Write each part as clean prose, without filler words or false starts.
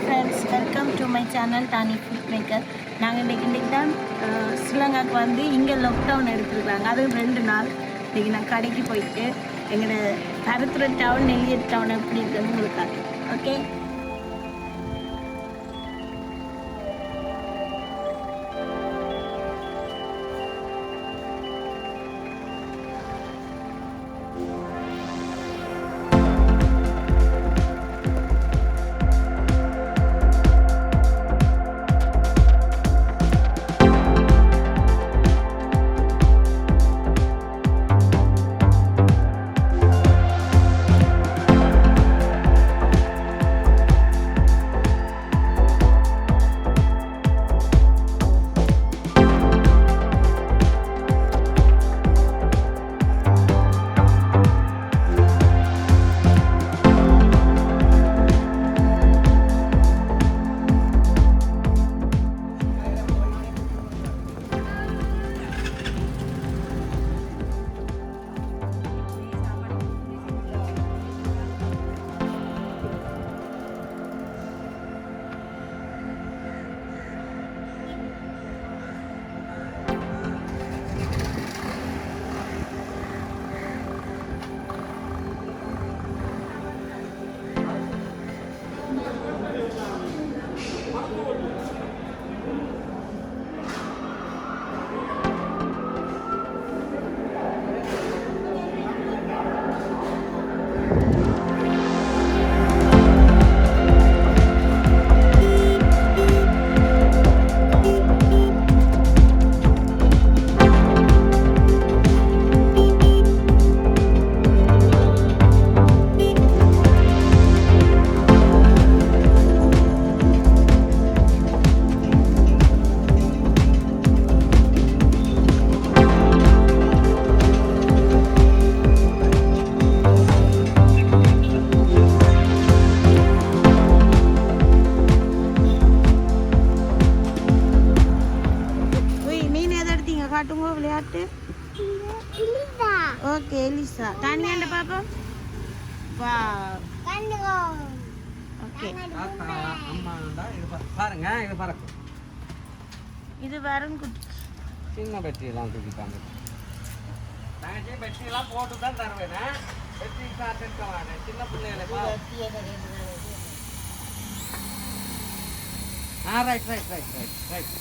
friends, welcome to my channel Tani food maker. நாங்கள் இன்றைக்கி தான் ஸ்ரீலங்காவுக்கு வந்து இங்கே லாக்டவுன் எடுத்துருக்காங்க. அதுவும் 2 நாள். இன்றைக்கி நான் கடைக்கு போயிட்டு எங்களோட பருத்துறை டவுன் நெல்லியடி டவுன் எப்படி இருக்குன்னு உங்களுக்கு ஓகே. விளையாட்டு ஓகே எலிசா தானி அந்த பாப்போம் வா ஓகே பாருங்க இது பறக்கும். இது வரும் குட்டி சின்ன பெட்டி எல்லாம் தூக்கிட்டாங்க. தங்கச்சி பெட்டி எல்லாம் போட்டு தான் தருவேன். பெட்டி சாப்பிட்டு வாங்க சின்ன பிள்ளைகளை. Right right right right right.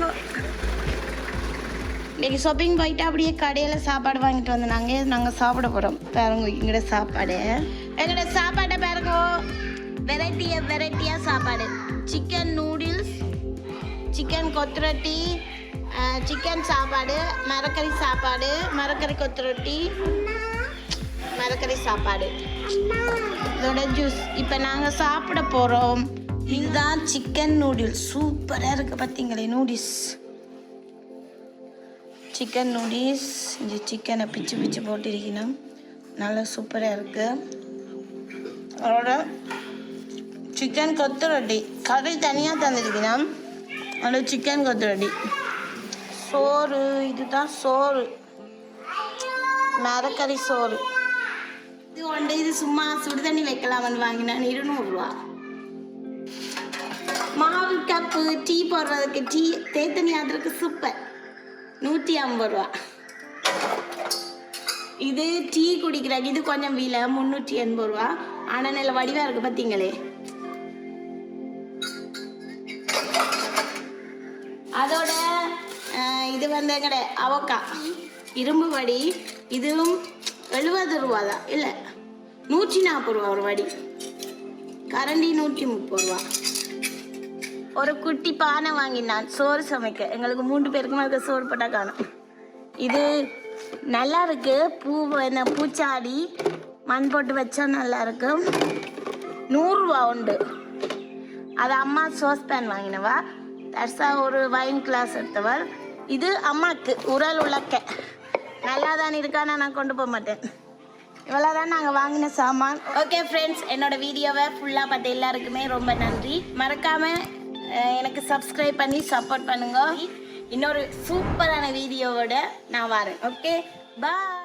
பாருங்க. இன்னைக்கு ஷாப்பிங் போயிட்டு அப்படியே கடையில் சாப்பாடு வாங்கிட்டு வந்து நாங்கள் சாப்பிட போகிறோம். பாருங்க எங்களோட சாப்பாடை பாருங்க. வெரைட்டியாக சாப்பாடு. சிக்கன் நூடுல்ஸ், சிக்கன் கொத்துரொட்டி, சிக்கன் சாப்பாடு, மரக்கறி கொத்துரொட்டி, மரக்கறி சாப்பாடு, இதோட ஜூஸ். இப்போ நாங்கள் சாப்பிட போகிறோம். இதுதான் சிக்கன் நூடுல்ஸ். சூப்பராக இருக்குது பார்த்தீங்களே நூடுல்ஸ். Chicken noodles. இந்த சிக்கனை பிச்சு போட்டிருக்கணும். நல்லா சூப்பராக இருக்குது. அதோட சிக்கன் கொத்துரொட்டி கறி தனியாக தந்துருக்கணும். அதோட சிக்கன் கொத்துரொட்டி, சோறு. இதுதான் சோறு, மரக்கறி சோறு. இது சும்மா சுடுதண்ணி வைக்கலாம்னு வாங்கினேன். 200 ரூபா. மாவு கப்பு டீ போடுறதுக்கு, டீ தேத்தண்ணி ஆடுறதுக்கு சூப்பர், 150 ரூபா. இது டீ குடிக்கிறாங்க. இது கொஞ்சம் விலை, 380 ரூபா. ஆனால் நல்ல வடிவாக இருக்குது பார்த்தீங்களே. அதோட இது வந்து எங்கட அவக்கா இரும்பு வடி. இதுவும் 70 ரூபா தான், இல்லை 140 ரூபா ஒரு வடி. கரண்டி 130 ரூபா. ஒரு குட்டி பானை வாங்கினான் சோறு சமைக்க. எங்களுக்கு 3 பேருக்குமே அதுக்கு சோறு போட்டால் காணும். இது நல்லா இருக்கு. பூச்சாடி மண் போட்டு வச்சா நல்லா இருக்கும். 100 ரூபா உண்டு. அது அம்மா சோஸ் பேன் வாங்கினவா. தர்சா ஒரு வைன் கிளாஸ் எடுத்தவள். இது அம்மாவுக்கு உரல் உலக்க. நல்லா தான் இருக்கானா, நான் கொண்டு போக மாட்டேன். இவ்வளோ தான் நாங்கள் வாங்கின சாமான். ஓகே ஃப்ரெண்ட்ஸ், என்னோட வீடியோவை ஃபுல்லாக பார்த்த எல்லாருக்குமே ரொம்ப நன்றி. மறக்காமல் எனக்கு சப்ஸ்கிரைப் பண்ணி சப்போர்ட் பண்ணுங்க. இன்னொரு சூப்பரான வீடியோவோட நான் வரேன். ஓகே, பாய்.